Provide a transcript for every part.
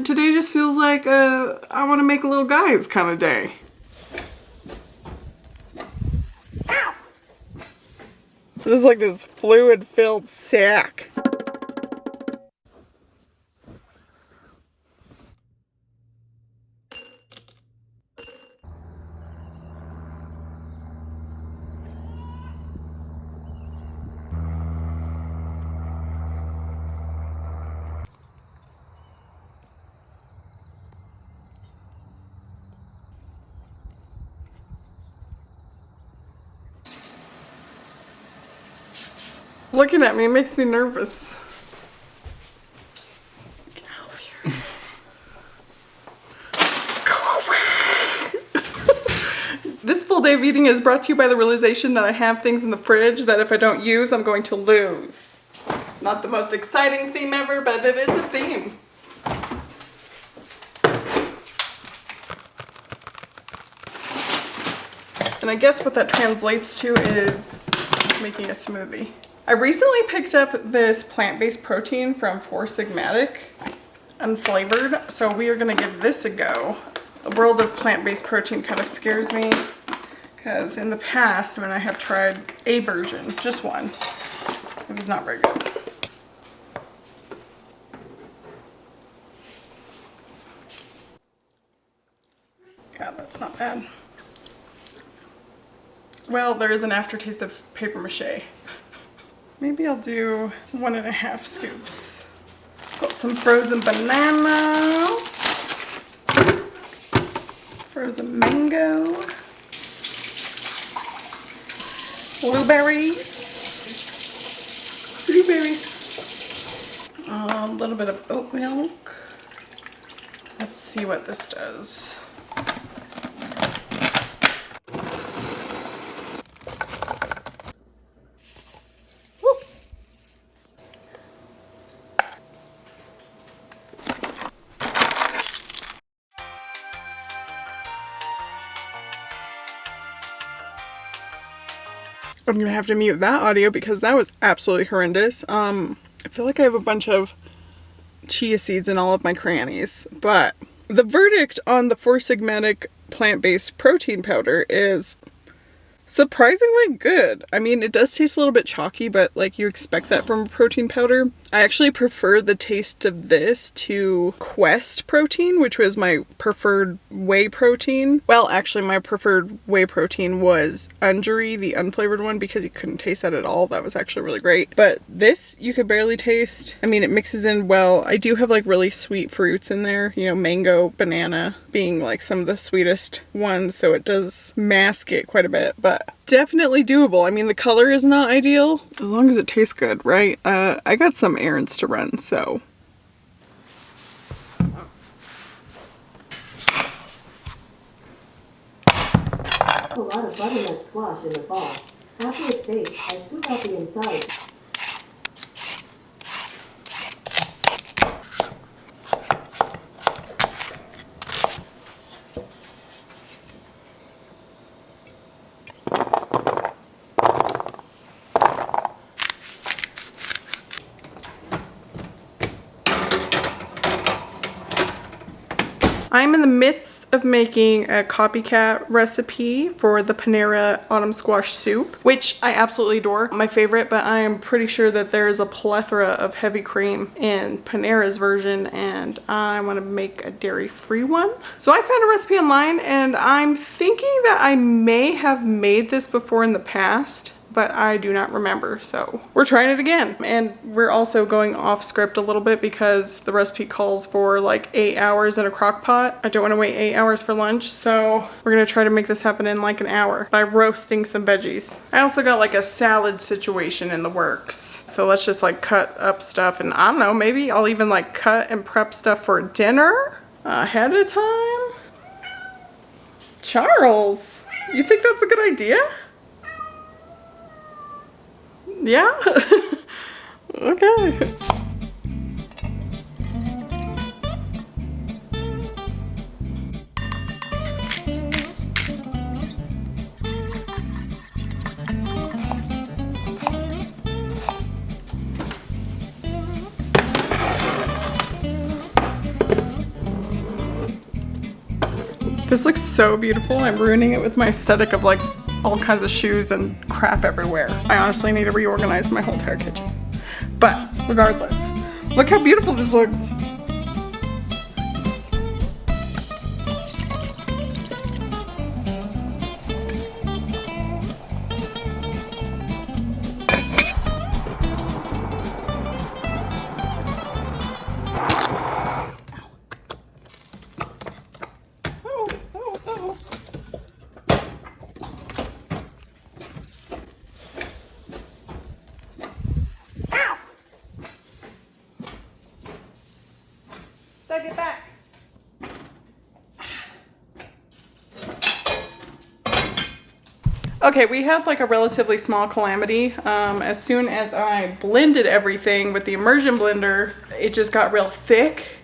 And today just feels like I want to make a little guys kind of day. Just like this fluid-filled sack. Looking at me makes me nervous. Get out of here. Go away. This full day of eating is brought to you by the realization that I have things in the fridge that if I don't use, I'm going to lose. Not the most exciting theme ever, but it is a theme. And I guess what that translates to is making a smoothie. I recently picked up this plant-based protein from Four Sigmatic, unflavored, so we are gonna give this a go. The world of plant-based protein kind of scares me, because in the past when I have tried a version, just one, it was not very good. God, that's not bad. Well, there is an aftertaste of paper mache. Maybe I'll do 1.5 scoops. Got some frozen bananas, frozen mango, blueberries, a little bit of oat milk. Let's see what this does. I'm gonna have to mute that audio because that was absolutely horrendous. I feel like I have a bunch of chia seeds in all of my crannies, but the verdict on the Four Sigmatic plant-based protein powder is surprisingly good. I mean, it does taste a little bit chalky, but like you expect that from a protein powder. I actually prefer the taste of this to Quest protein, which was my preferred whey protein. Well, actually my preferred whey protein was Unjury, the unflavored one, because you couldn't taste that at all. That was actually really great. But this you could barely taste. I mean, it mixes in well. I do have like really sweet fruits in there, you know, mango, banana being like some of the sweetest ones, so it does mask it quite a bit, but definitely doable. I mean, the color is not ideal, as long as it tastes good, right? I got some errands to run, so. A lot of butternut squash in the fall. After it's baked, I scoop out the inside. I'm in the midst of making a copycat recipe for the Panera autumn squash soup, which I absolutely adore. My favorite, but I am pretty sure that there is a plethora of heavy cream in Panera's version, and I want to make a dairy-free one. So I found a recipe online, and I'm thinking that I may have made this before in the past, but I do not remember, so we're trying it again. And we're also going off script a little bit because the recipe calls for like 8 hours in a crock pot. I don't want to wait 8 hours for lunch, so we're gonna try to make this happen in like an hour by roasting some veggies. I also got like a salad situation in the works, so let's just like cut up stuff, and I don't know, maybe I'll even like cut and prep stuff for dinner ahead of time. Charles, you think that's a good idea? Yeah? Okay. This looks so beautiful. I'm ruining it with my aesthetic of like all kinds of shoes and crap everywhere. I honestly need to reorganize my whole entire kitchen. But regardless, look how beautiful this looks. Get back. Okay, we had like a relatively small calamity. As soon as I blended everything with the immersion blender, it just got real thick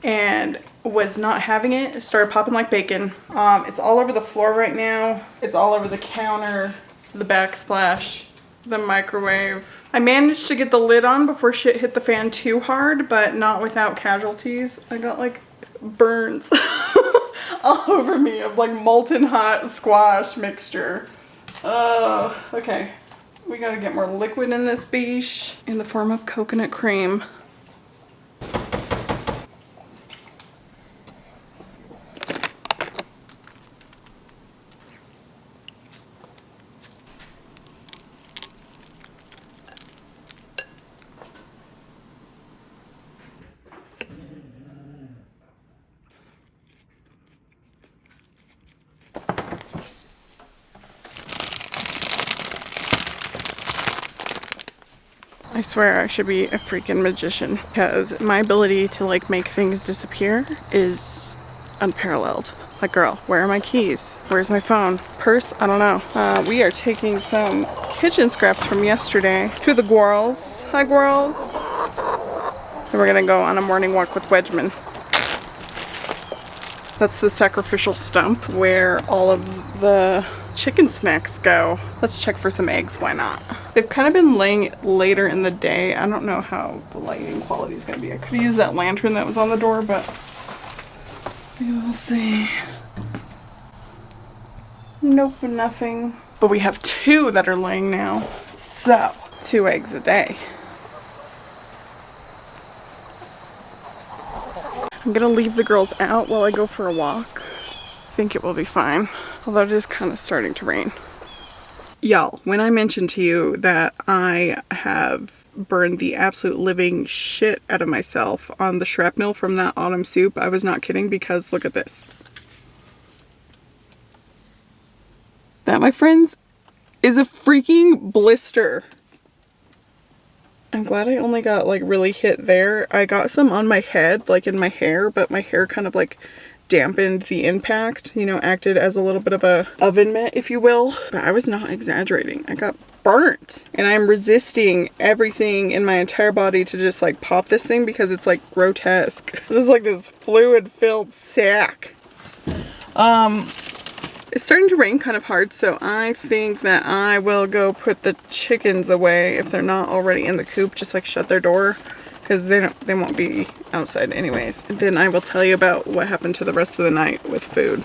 and was not having it. It started popping like bacon. It's all over the floor right now. It's all over the counter, the backsplash, the microwave. I managed to get the lid on before shit hit the fan too hard, but not without casualties. I got like burns all over me of like molten hot squash mixture. Okay. We gotta get more liquid in this beach in the form of coconut cream. I swear I should be a freaking magician because my ability to like make things disappear is unparalleled. Like, girl, where are my keys? Where's my phone? Purse? I don't know. We are taking some kitchen scraps from yesterday to the squirrels. Hi, squirrels. Then we're gonna go on a morning walk with Wedgman. That's the sacrificial stump where all of the chicken snacks go. Let's check for some eggs, why not? They've kind of been laying later in the day. I don't know how the lighting quality is gonna be. I could use that lantern that was on the door, but we will see. Nope, nothing. But we have 2 that are laying now. So, 2 eggs a day. I'm gonna leave the girls out while I go for a walk. I think it will be fine, although it is kind of starting to rain. Y'all, when I mentioned to you that I have burned the absolute living shit out of myself on the shrapnel from that autumn soup, I was not kidding, because look at this. That, my friends, is a freaking blister. I'm glad I only got like really hit there. I got some on my head, like in my hair, but my hair kind of like dampened the impact, you know, acted as a little bit of a oven mitt, if you will. But I was not exaggerating. I got burnt. And I'm resisting everything in my entire body to just like pop this thing because it's like grotesque. Just like this fluid filled sack. It's starting to rain kind of hard, so I think that I will go put the chickens away if they're not already in the coop. Just like shut their door, because they won't be outside anyways. And then I will tell you about what happened to the rest of the night with food.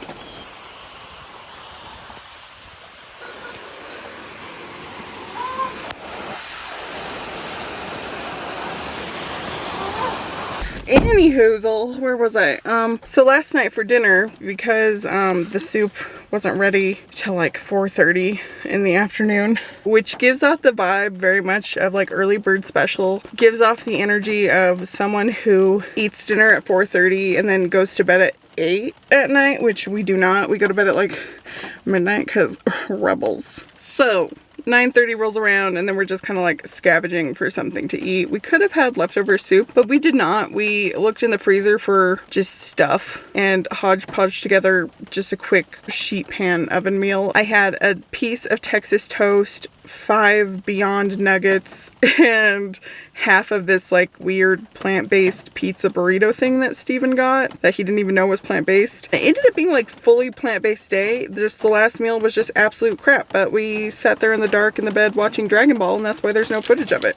Anywhoozle, where was I? So last night for dinner, because the soup wasn't ready till like 4:30 in the afternoon, which gives off the vibe very much of like early bird special, gives off the energy of someone who eats dinner at 4:30 and then goes to bed at 8 at night, which we do not. We go to bed at like midnight because rebels. So 9:30 rolls around and then we're just kind of like scavenging for something to eat. We could have had leftover soup, but we did not. We looked in the freezer for just stuff and hodgepodge together just a quick sheet pan oven meal. I had a piece of Texas toast, 5 Beyond Nuggets, and half of this like weird plant-based pizza burrito thing that Steven got that he didn't even know was plant-based. It ended up being like fully plant-based day. Just the last meal was just absolute crap, but we sat there in the dark in the bed watching Dragon Ball, and that's why there's no footage of it.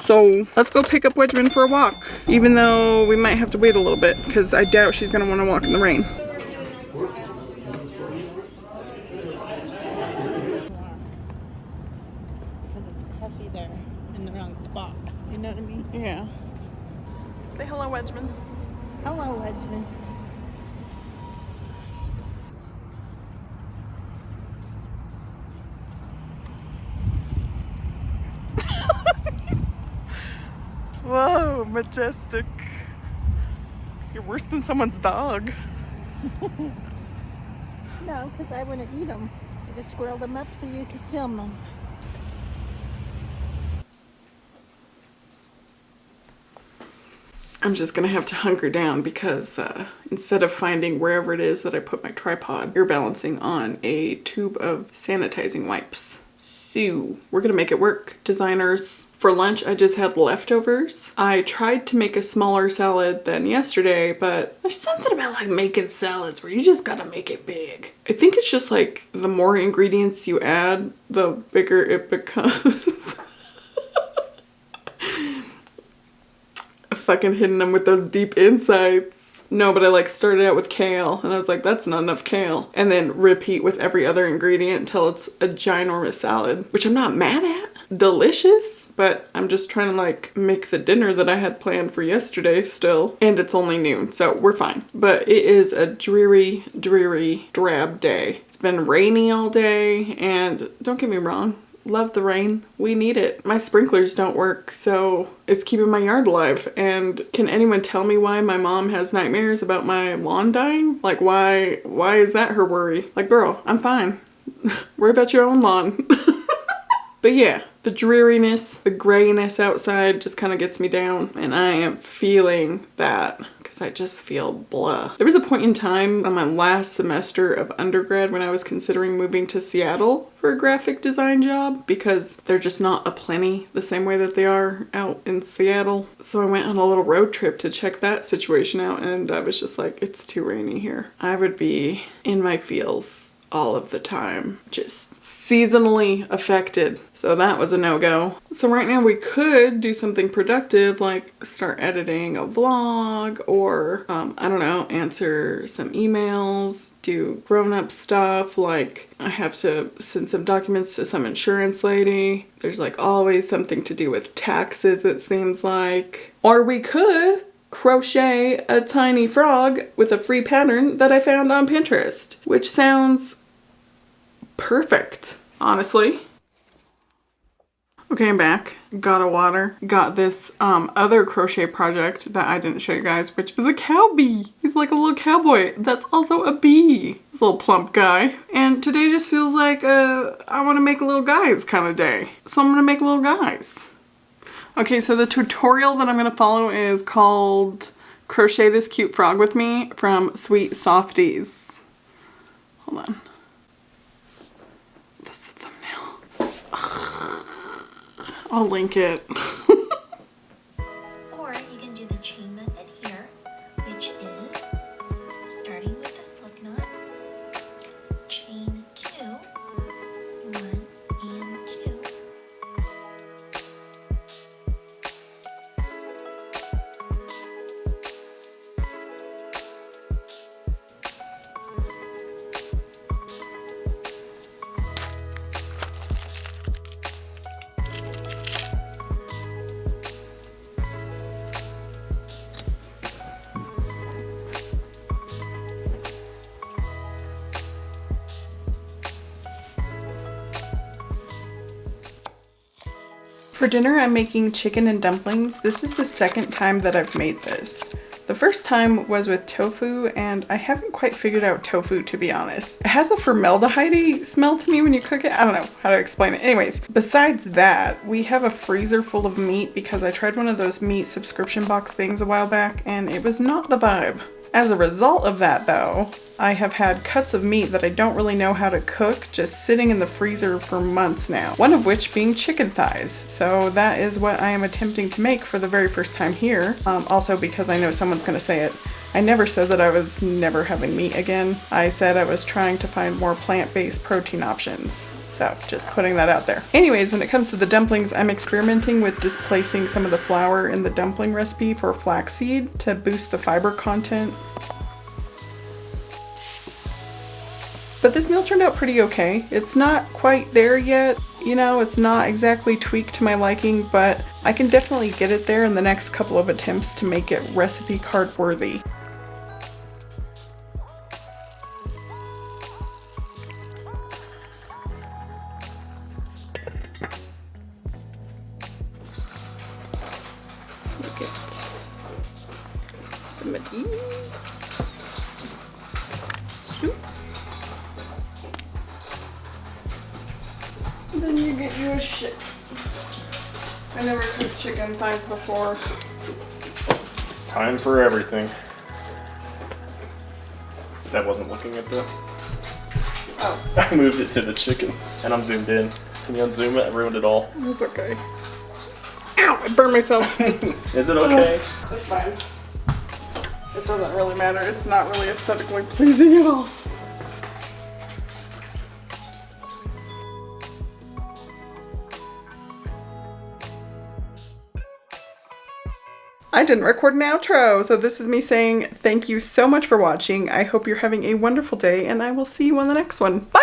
So let's go pick up Wedgman for a walk, even though we might have to wait a little bit because I doubt she's gonna want to walk in the rain. watchin. Whoa, majestic. You're worse than someone's dog. No, because I want to eat them. I just squirreled them up so you could film them. I'm just gonna have to hunker down because instead of finding wherever it is that I put my tripod, you're balancing on a tube of sanitizing wipes. So we're gonna make it work, designers. For lunch, I just had leftovers. I tried to make a smaller salad than yesterday, but there's something about like making salads where you just gotta make it big. I think it's just like the more ingredients you add, the bigger it becomes. Fucking hitting them with those deep insights. No, but I like started out with kale and I was like, that's not enough kale. And then repeat with every other ingredient until it's a ginormous salad, which I'm not mad at. Delicious, but I'm just trying to like make the dinner that I had planned for yesterday still. And it's only noon, so we're fine. But it is a dreary, drab day. It's been rainy all day and don't get me wrong, love the rain. We need it. My sprinklers don't work, so it's keeping my yard alive. And can anyone tell me why my mom has nightmares about my lawn dying? Like why is that her worry? Like, girl, I'm fine. Worry about your own lawn. But yeah, the dreariness, the grayness outside just kind of gets me down. And I am feeling that because I just feel blah. There was a point in time on my last semester of undergrad when I was considering moving to Seattle for a graphic design job because they're just not aplenty the same way that they are out in Seattle. So I went on a little road trip to check that situation out and I was just like, it's too rainy here. I would be in my feels all of the time, just seasonally affected. So that was a no-go. So right now we could do something productive like start editing a vlog or I don't know, answer some emails, do grown-up stuff like I have to send some documents to some insurance lady. There's like always something to do with taxes, it seems like. Or we could crochet a tiny frog with a free pattern that I found on Pinterest, which sounds perfect, honestly. Okay, I'm back. Got a water. Got this other crochet project that I didn't show you guys, which is a cow bee. He's like a little cowboy that's also a bee. This little plump guy. And today just feels like I want to make little guys kind of day. So I'm going to make little guys. Okay, so the tutorial that I'm going to follow is called Crochet This Cute Frog With Me from Sweet Softies. Hold on. This is the thumbnail. I'll link it. Or you can do the chain method here, which is starting with the slip knot, chain 2, 1 and 2. For dinner, I'm making chicken and dumplings. This is the second time that I've made this. The first time was with tofu, and I haven't quite figured out tofu, to be honest. It has a formaldehyde smell to me when you cook it. I don't know how to explain it. Anyways, besides that, we have a freezer full of meat because I tried one of those meat subscription box things a while back, and it was not the vibe. As a result of that, though, I have had cuts of meat that I don't really know how to cook just sitting in the freezer for months now. One of which being chicken thighs. So that is what I am attempting to make for the very first time here. Also because I know someone's going to say it. I never said that I was never having meat again. I said I was trying to find more plant-based protein options. So just putting that out there. Anyways, when it comes to the dumplings, I'm experimenting with displacing some of the flour in the dumpling recipe for flaxseed to boost the fiber content. But this meal turned out pretty okay. It's not quite there yet. You know, it's not exactly tweaked to my liking, but I can definitely get it there in the next couple of attempts to make it recipe card worthy. soup. Then you get you a shit. I never cooked chicken thighs before. Time for everything. That wasn't looking at the... Oh, I moved it to the chicken, and I'm zoomed in. Can you unzoom it? I ruined it all. that's okay. Ow, I burned myself. Is it okay? That's fine. It doesn't really matter. It's not really aesthetically pleasing at all. I didn't record an outro, so this is me saying thank you so much for watching. I hope you're having a wonderful day, and I will see you on the next one. Bye!